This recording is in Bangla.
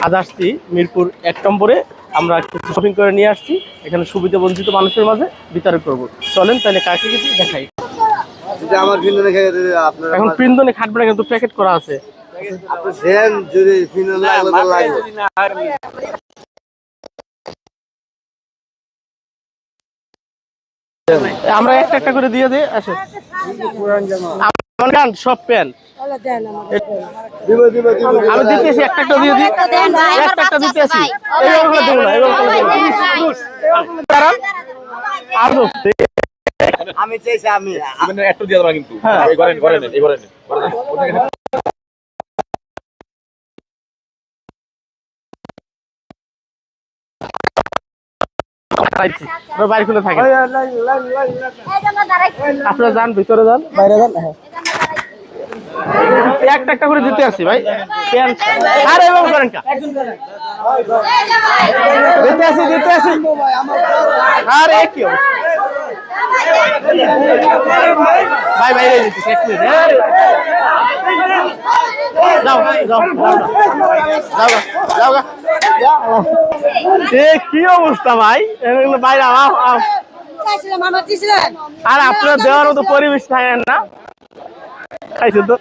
আজ আসছি মিরপুর ১ নম্বরে। আমরা কিছু শপিং করে নিয়ে আসছি, এখানে সুবিধা বঞ্চিত মানুষের মাঝে বিতরণ করব। চলেন তাহলে কাকে কিছু দেখাই। আমার পিন্দনে খেয়ে আপনার এখন পিন্দনে খাটবে না, কিন্তু প্যাকেট করা আছে। দেন যদি পিন্দন লাগলে তো লাগবে। আমরা একটা একটা করে দিয়ে দিই। আসে আমার গান সব প্যান আমি দিতেছি, একটা একটা দিয়ে দিই, একটা একটা দিতেছি। এইভাবে দেবো না, এইভাবে আমি চাইছি আমি একটু দিয়ে দেবো কিন্তু এই ঘরে নেন এই ঘরে নেন বাইরে খুলে থাকে। আপনারা যান, ভিতরে যান, বাইরে যান। একটা একটা করে দিতে আসি ভাই। আরে এভাবে করেন কা, দিতে আসি। আরে কি ভাই বাইরে দিতেছি, 1 মিনিট। যাও যাও যাও যাও। কি অবস্থা ভাই, বাইরে আর আপনার দেওয়ার মতো পরিবেশ থাকেন না। খাইছেন তো